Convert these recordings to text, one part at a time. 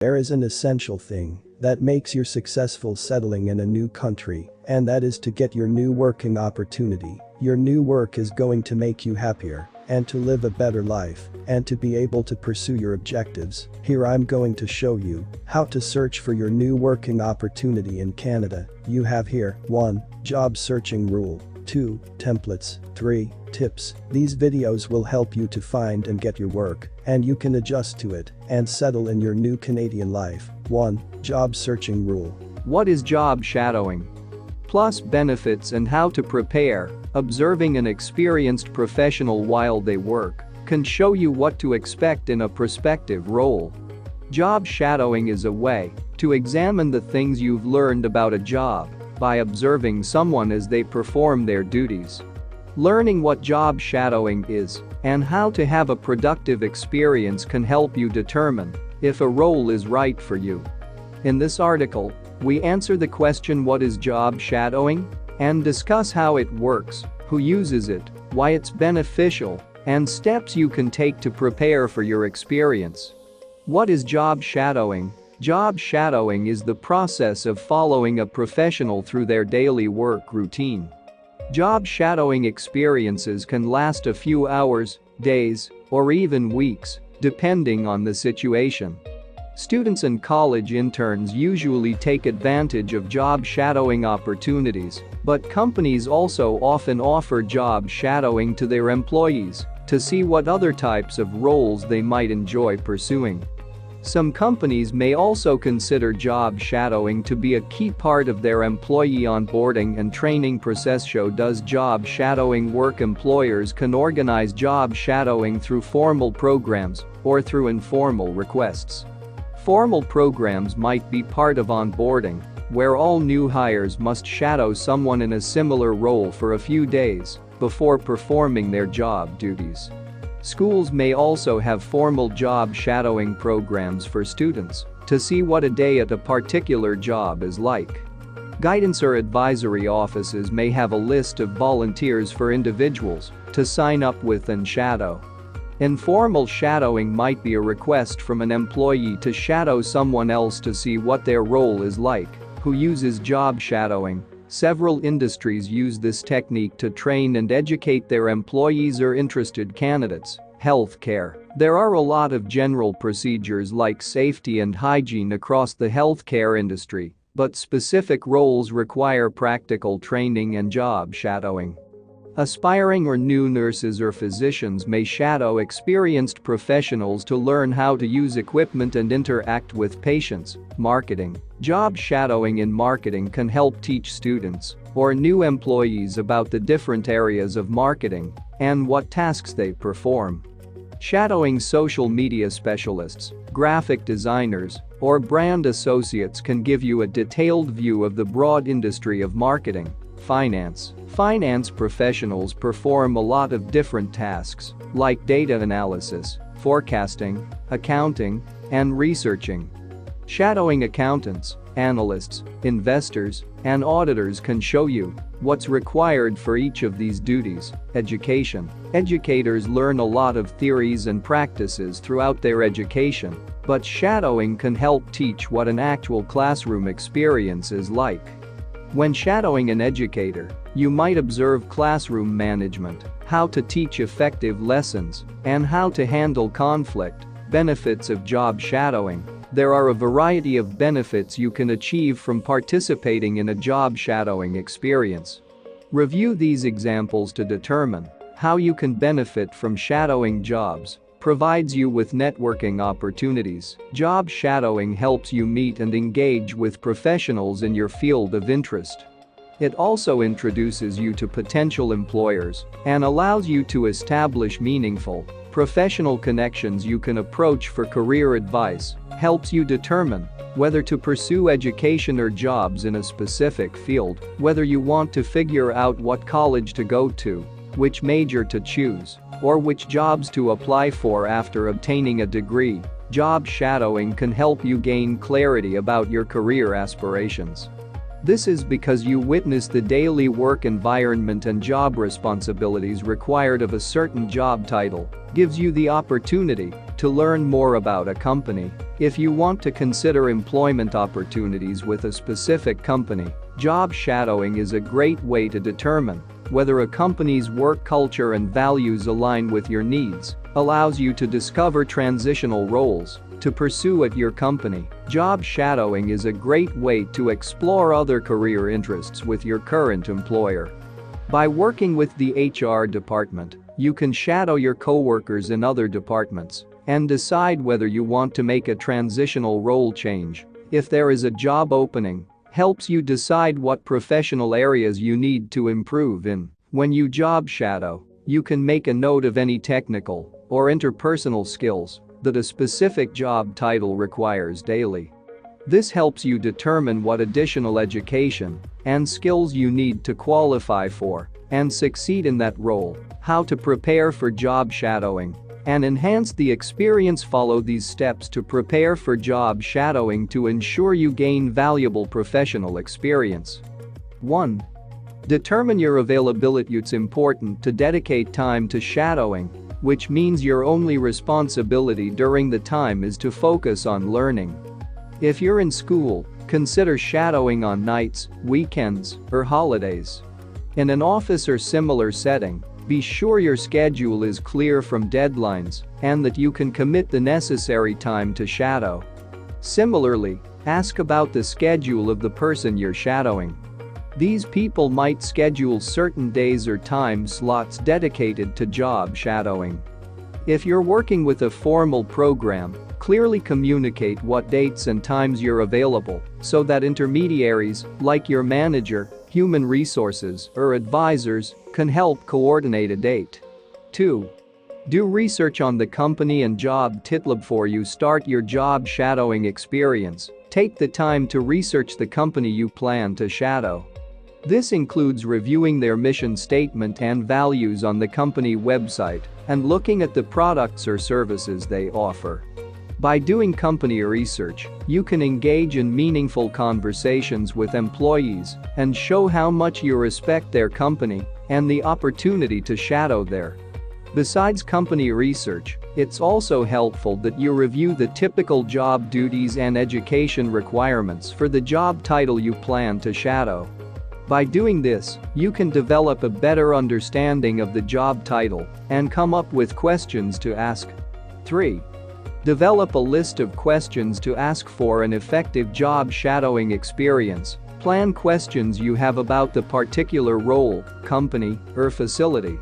There is an essential thing that makes you successful settling in a new country, and that is to get your new working opportunity. Your new work is going to make you happier and to live a better life and to be able to pursue your objectives. Here I'm going to show you how to search for your new working opportunity in Canada. You have here 1. Job searching rule. 2. Templates. 3. Tips. These videos will help you to find and get your work, and you can adjust to it and settle in your new Canadian life. 1. Job searching rule. What is job shadowing? Plus benefits and how to prepare. Observing an experienced professional while they work can show you what to expect in a prospective role. Job shadowing is a way to examine the things you've learned about a job by observing someone as they perform their duties. Learning what job shadowing is and how to have a productive experience can help you determine if a role is right for you. In this article, we answer the question what is job shadowing and discuss how it works, who uses it, why it's beneficial, and steps you can take to prepare for your experience. What is job shadowing? Job shadowing is the process of following a professional through their daily work routine. Job shadowing experiences can last a few hours, days, or even weeks, depending on the situation. Students and college interns usually take advantage of job shadowing opportunities, but companies also often offer job shadowing to their employees to see what other types of roles they might enjoy pursuing. Some companies may also consider job shadowing to be a key part of their employee onboarding and training process. Does job shadowing work? Employers can organize job shadowing through formal programs or through informal requests. Formal programs might be part of onboarding, where all new hires must shadow someone in a similar role for a few days before performing their job duties. Schools may also have formal job shadowing programs for students to see what a day at a particular job is like. Guidance or advisory offices may have a list of volunteers for individuals to sign up with and shadow. Informal shadowing might be a request from an employee to shadow someone else to see what their role is like. Who uses job shadowing? Several industries use this technique to train and educate their employees or interested candidates. Healthcare. There are a lot of general procedures like safety and hygiene across the healthcare industry, but specific roles require practical training and job shadowing. Aspiring or new nurses or physicians may shadow experienced professionals to learn how to use equipment and interact with patients. Marketing. Job shadowing in marketing can help teach students or new employees about the different areas of marketing and what tasks they perform. Shadowing social media specialists, graphic designers, or brand associates can give you a detailed view of the broad industry of marketing. Finance. Finance professionals perform a lot of different tasks, like data analysis, forecasting, accounting, and researching. Shadowing accountants, analysts, investors, and auditors can show you what's required for each of these duties. Education. Educators learn a lot of theories and practices throughout their education, but shadowing can help teach what an actual classroom experience is like. When shadowing an educator, you might observe classroom management, how to teach effective lessons, and how to handle conflict. Benefits of job shadowing. There are a variety of benefits you can achieve from participating in a job shadowing experience. Review these examples to determine how you can benefit from shadowing. Jobs provides you with networking opportunities. Job shadowing helps you meet and engage with professionals in your field of interest. It also introduces you to potential employers and allows you to establish meaningful, professional connections. You can approach for career advice, helps you determine whether to pursue education or jobs in a specific field, whether you want to figure out what college to go to, which major to choose, or which jobs to apply for after obtaining a degree. Job shadowing can help you gain clarity about your career aspirations. This is because you witness the daily work environment and job responsibilities required of a certain job title, gives you the opportunity to learn more about a company. If you want to consider employment opportunities with a specific company, job shadowing is a great way to determine whether a company's work culture and values align with your needs, allows you to discover transitional roles to pursue at your company. Job shadowing is a great way to explore other career interests with your current employer. By working with the HR department, you can shadow your coworkers in other departments and decide whether you want to make a transitional role change. If there is a job opening, helps you decide what professional areas you need to improve in. When you job shadow, you can make a note of any technical or interpersonal skills that a specific job title requires daily. This helps you determine what additional education and skills you need to qualify for and succeed in that role, how to prepare for job shadowing and enhance the experience. Follow these steps to prepare for job shadowing to ensure you gain valuable professional experience. 1. Determine your availability. It's important to dedicate time to shadowing, which means your only responsibility during the time is to focus on learning. If you're in school, consider shadowing on nights, weekends, or holidays. In an office or similar setting, be sure your schedule is clear from deadlines and that you can commit the necessary time to shadow. Similarly, ask about the schedule of the person you're shadowing. These people might schedule certain days or time slots dedicated to job shadowing. If you're working with a formal program, clearly communicate what dates and times you're available so that intermediaries, like your manager, human resources, or advisors, can help coordinate a date. 2. Do research on the company and job title before you start your job shadowing experience. Take the time to research the company you plan to shadow. This includes reviewing their mission statement and values on the company website and looking at the products or services they offer. By doing company research, you can engage in meaningful conversations with employees and show how much you respect their company and the opportunity to shadow there. Besides company research, it's also helpful that you review the typical job duties and education requirements for the job title you plan to shadow. By doing this, you can develop a better understanding of the job title and come up with questions to ask. 3. Develop a list of questions to ask for an effective job shadowing experience. Plan questions you have about the particular role, company, or facility.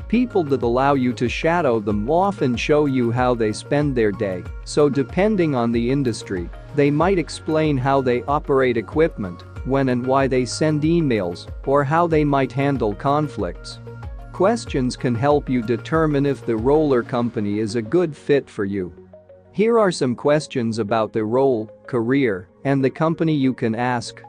People that allow you to shadow them often show you how they spend their day, so depending on the industry, they might explain how they operate equipment, when and why they send emails, or how they might handle conflicts. Questions can help you determine if the role or company is a good fit for you. Here are some questions about the role, career, and the company you can ask.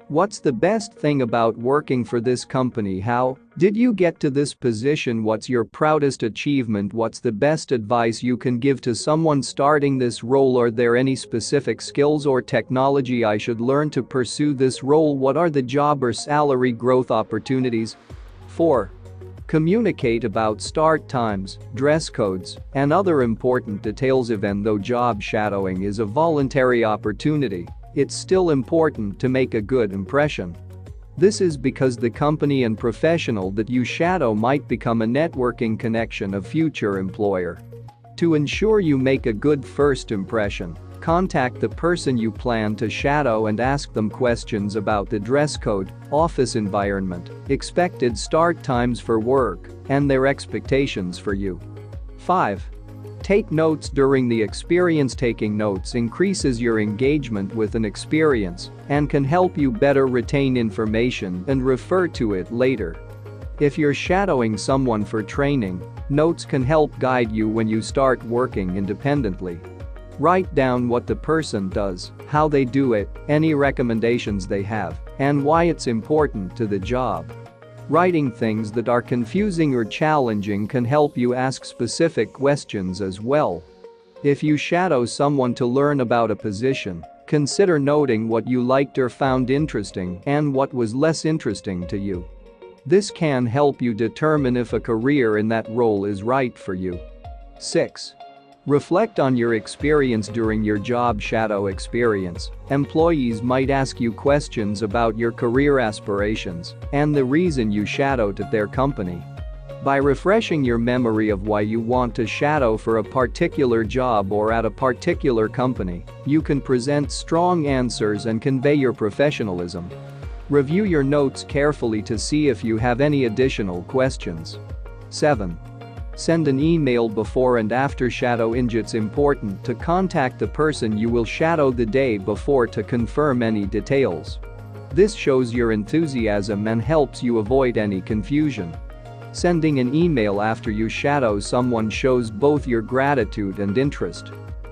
What's the best thing about working for this company? How did you get to this position? What's your proudest achievement? What's the best advice you can give to someone starting this role? Are there any specific skills or technology I should learn to pursue this role? What are the job or salary growth opportunities? 4. Communicate about start times, dress codes, and other important details. Even though job shadowing is a voluntary opportunity, it's still important to make a good impression. This is because the company and professional that you shadow might become a networking connection of future employer. To ensure you make a good first impression, contact the person you plan to shadow and ask them questions about the dress code, office environment, expected start times for work, and their expectations for you. 5. Take notes during the experience. Taking notes increases your engagement with an experience and can help you better retain information and refer to it later. If you're shadowing someone for training, notes can help guide you when you start working independently. Write down what the person does, how they do it, any recommendations they have, and why it's important to the job. Writing things that are confusing or challenging can help you ask specific questions as well. If you shadow someone to learn about a position, Consider noting what you liked or found interesting and what was less interesting to you. This can help you determine if a career in that role is right for you. 6. Reflect on your experience during your job shadow experience. Employees might ask you questions about your career aspirations and the reason you shadowed at their company. By refreshing your memory of why you want to shadow for a particular job or at a particular company, you can present strong answers and convey your professionalism. Review your notes carefully to see if you have any additional questions. 7. Send an email before and after shadowing. It's important to contact the person you will shadow the day before to confirm any details. This shows your enthusiasm and helps you avoid any confusion. Sending an email after you shadow someone shows both your gratitude and interest.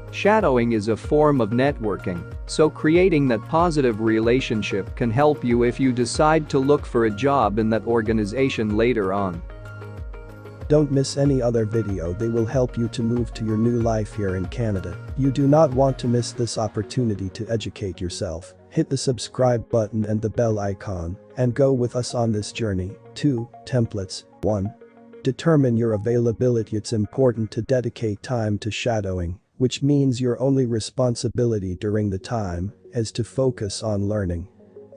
Shadowing is a form of networking, so creating that positive relationship can help you if you decide to look for a job in that organization later on. Don't miss any other video. They will help you to move to your new life here in Canada. You do not want to miss this opportunity to educate yourself. Hit the subscribe button and the bell icon and go with us on this journey. 2. Templates. 1. Determine your availability. It's important to dedicate time to shadowing, which means your only responsibility during the time is to focus on learning.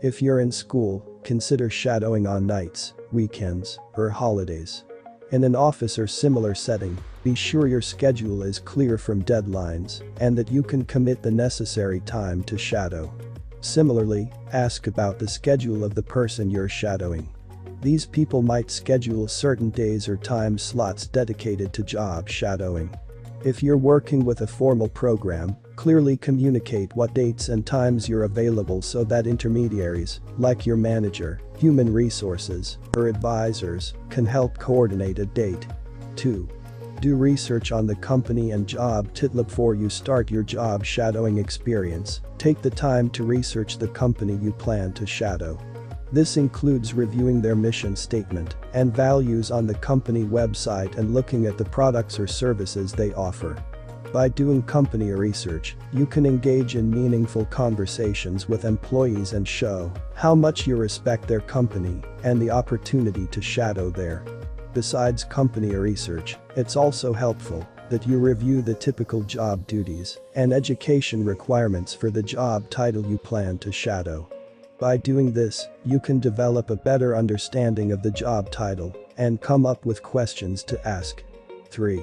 If you're in school, consider shadowing on nights, weekends, or holidays. In an office or similar setting, be sure your schedule is clear from deadlines and that you can commit the necessary time to shadow. Similarly, ask about the schedule of the person you're shadowing. These people might schedule certain days or time slots dedicated to job shadowing. If you're working with a formal program, clearly communicate what dates and times you're available so that intermediaries, like your manager, human resources, or advisors, can help coordinate a date. 2. Do research on the company and job title before you start your job shadowing experience. Take the time to research the company you plan to shadow. This includes reviewing their mission statement and values on the company website and looking at the products or services they offer. By doing company research, you can engage in meaningful conversations with employees and show how much you respect their company and the opportunity to shadow there. Besides company research, it's also helpful that you review the typical job duties and education requirements for the job title you plan to shadow. By doing this, you can develop a better understanding of the job title and come up with questions to ask. 3.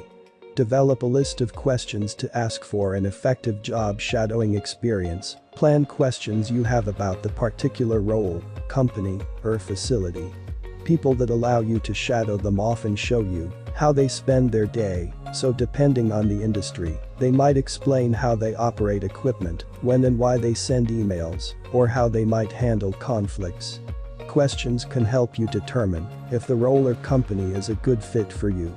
Develop a list of questions to ask for an effective job shadowing experience. Plan questions you have about the particular role, company, or facility. People that allow you to shadow them often show you how they spend their day, so depending on the industry, they might explain how they operate equipment, when and why they send emails, or how they might handle conflicts. Questions can help you determine if the role or company is a good fit for you.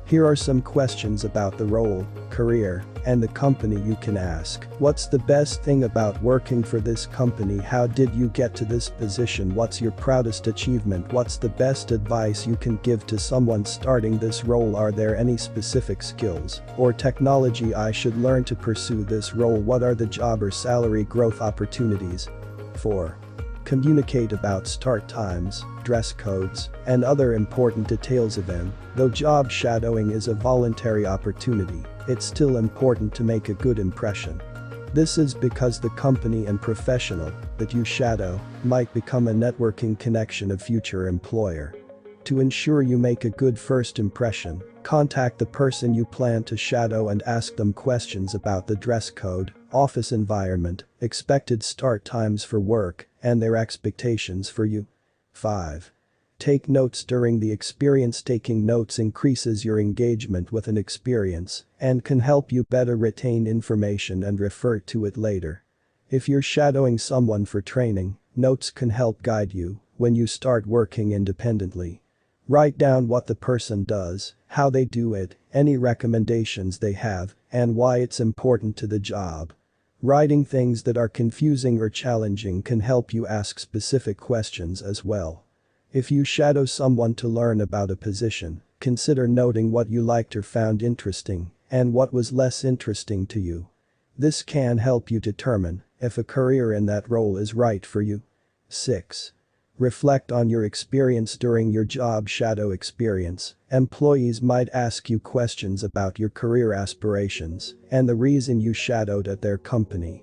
Here are some questions about the role, career, and the company you can ask. What's the best thing about working for this company? How did you get to this position? What's your proudest achievement? What's the best advice you can give to someone starting this role? Are there any specific skills or technology I should learn to pursue this role? What are the job or salary growth opportunities? 4. Communicate about start times, dress codes, and other important details of them. Though job shadowing is a voluntary opportunity, it's still important to make a good impression. This is because the company and professional that you shadow might become a networking connection of future employer. To ensure you make a good first impression, contact the person you plan to shadow and ask them questions about the dress code, office environment, expected start times for work, and their expectations for you. 5. Take notes during the experience. Taking notes increases your engagement with an experience and can help you better retain information and refer to it later. If you're shadowing someone for training, notes can help guide you when you start working independently. Write down what the person does, how they do it, any recommendations they have, and why it's important to the job. Writing things that are confusing or challenging can help you ask specific questions as well. If you shadow someone to learn about a position, consider noting what you liked or found interesting and what was less interesting to you. This can help you determine if a career in that role is right for you. 6. Reflect on your experience during your job shadow experience. Employees might ask you questions about your career aspirations and the reason you shadowed at their company.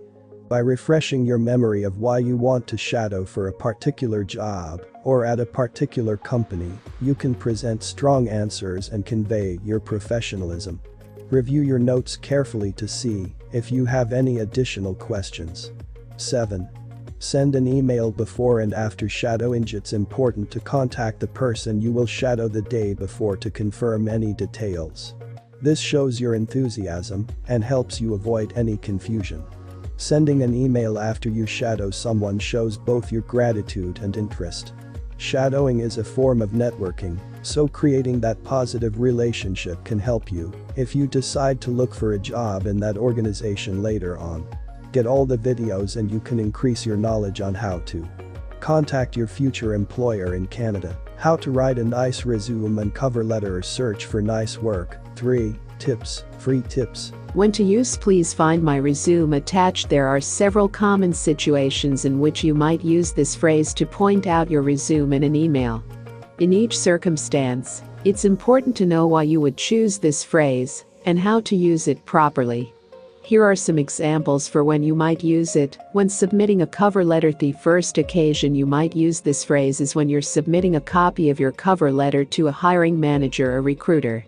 By refreshing your memory of why you want to shadow for a particular job or at a particular company, you can present strong answers and convey your professionalism. Review your notes carefully to see if you have any additional questions. 7. Send an email before and after shadowing. It's important to contact the person you will shadow the day before to confirm any details. This shows your enthusiasm and helps you avoid any confusion. Sending an email after you shadow someone shows both your gratitude and interest. Shadowing is a form of networking, so creating that positive relationship can help you if you decide to look for a job in that organization later on. Get all the videos and you can increase your knowledge on how to contact your future employer in Canada, how to write a nice resume and cover letter or search for nice work. 3. Tips, free tips. When to use please find my resume attached. There are several common situations in which you might use this phrase to point out your resume in an email. In each circumstance, it's important to know why you would choose this phrase and how to use it properly. Here are some examples for when you might use it. When submitting a cover letter, the first occasion you might use this phrase is when you're submitting a copy of your cover letter to a hiring manager or recruiter.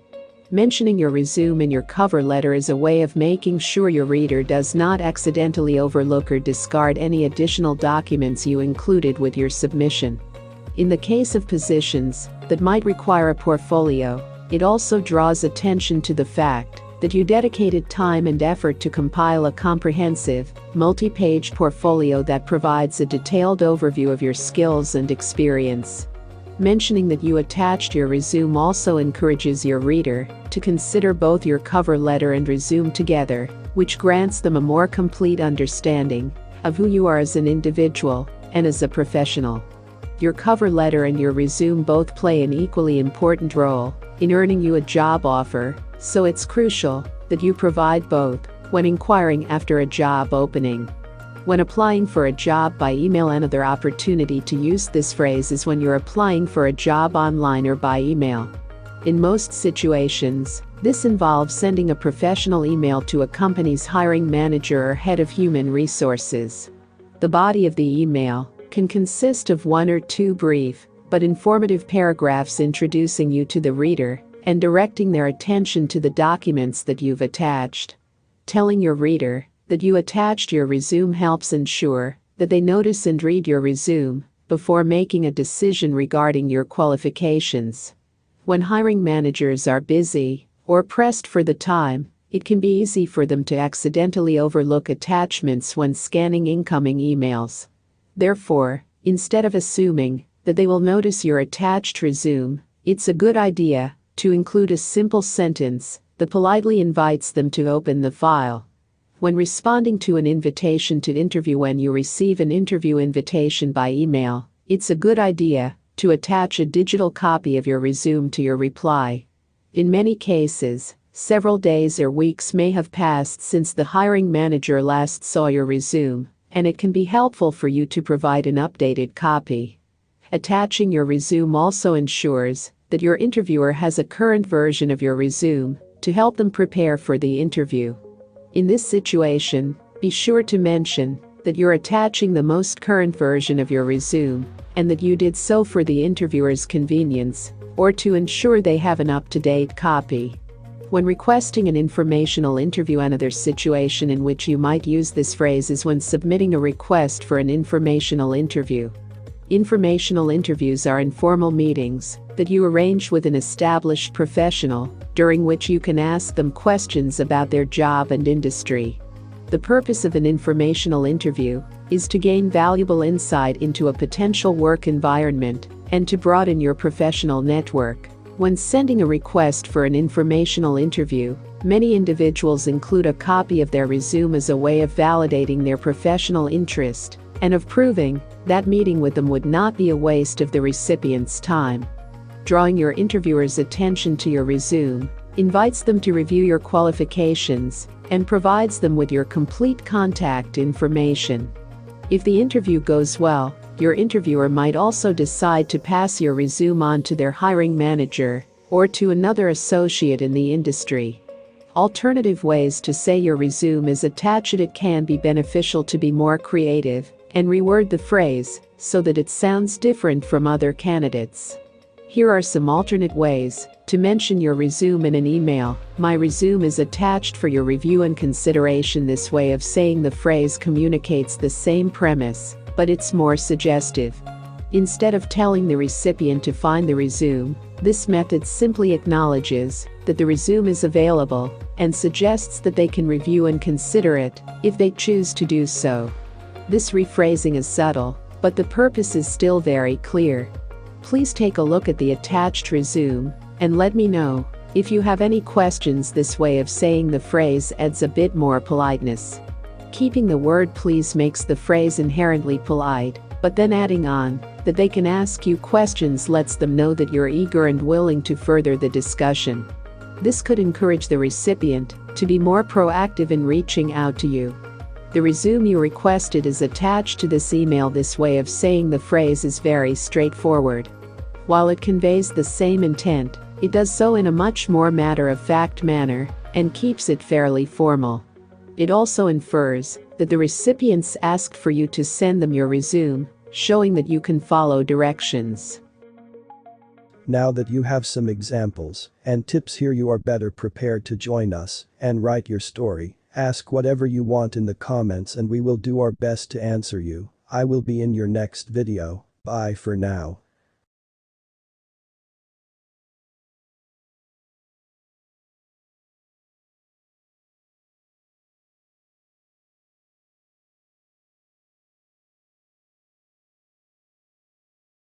Mentioning your resume in your cover letter is a way of making sure your reader does not accidentally overlook or discard any additional documents you included with your submission. In the case of positions that might require a portfolio, it also draws attention to the fact that you dedicated time and effort to compile a comprehensive, multi-page portfolio that provides a detailed overview of your skills and experience. Mentioning that you attached your resume also encourages your reader to consider both your cover letter and resume together, which grants them a more complete understanding of who you are as an individual and as a professional. Your cover letter and your resume both play an equally important role in earning you a job offer, so it's crucial that you provide both when inquiring after a job opening. When applying for a job by email, another opportunity to use this phrase is when you're applying for a job online or by email. In most situations, this involves sending a professional email to a company's hiring manager or head of human resources. The body of the email can consist of 1 or 2 brief but informative paragraphs introducing you to the reader and directing their attention to the documents that you've attached. Telling your reader that you attached your resume helps ensure that they notice and read your resume before making a decision regarding your qualifications. When hiring managers are busy or pressed for the time, it can be easy for them to accidentally overlook attachments when scanning incoming emails. Therefore, instead of assuming that they will notice your attached resume, it's a good idea to include a simple sentence that politely invites them to open the file. When responding to an invitation to interview, when you receive an interview invitation by email, it's a good idea to attach a digital copy of your resume to your reply. In many cases, several days or weeks may have passed since the hiring manager last saw your resume, and it can be helpful for you to provide an updated copy. Attaching your resume also ensures that your interviewer has a current version of your resume to help them prepare for the interview. In this situation, be sure to mention that you're attaching the most current version of your resume and that you did so for the interviewer's convenience or to ensure they have an up-to-date copy. When requesting an informational interview, another situation in which you might use this phrase is when submitting a request for an informational interview. Informational interviews are informal meetings that you arrange with an established professional, during which you can ask them questions about their job and industry. The purpose of an informational interview is to gain valuable insight into a potential work environment and to broaden your professional network. When sending a request for an informational interview, many individuals include a copy of their resume as a way of validating their professional interest and of proving that meeting with them would not be a waste of the recipient's time. Drawing your interviewer's attention to your resume invites them to review your qualifications, and provides them with your complete contact information. If the interview goes well, your interviewer might also decide to pass your resume on to their hiring manager or to another associate in the industry. Alternative ways to say your resume is attached. It can be beneficial to be more creative and reword the phrase so that it sounds different from other candidates. Here are some alternate ways to mention your resume in an email. My resume is attached for your review and consideration. This way of saying the phrase communicates the same premise, but it's more suggestive. Instead of telling the recipient to find the resume, this method simply acknowledges that the resume is available and suggests that they can review and consider it if they choose to do so. This rephrasing is subtle, but the purpose is still very clear. Please take a look at the attached resume and let me know if you have any questions. This way of saying the phrase adds a bit more politeness. Keeping the word please makes the phrase inherently polite, but then adding on that they can ask you questions lets them know that you're eager and willing to further the discussion. This could encourage the recipient to be more proactive in reaching out to you. The resume you requested is attached to this email. This way of saying the phrase is very straightforward. While it conveys the same intent, it does so in a much more matter-of-fact manner and keeps it fairly formal. It also infers that the recipients asked for you to send them your resume, showing that you can follow directions. Now that you have some examples and tips here, you are better prepared to join us and write your story. Ask whatever you want in the comments and we will do our best to answer you. I will be in your next video. Bye for now.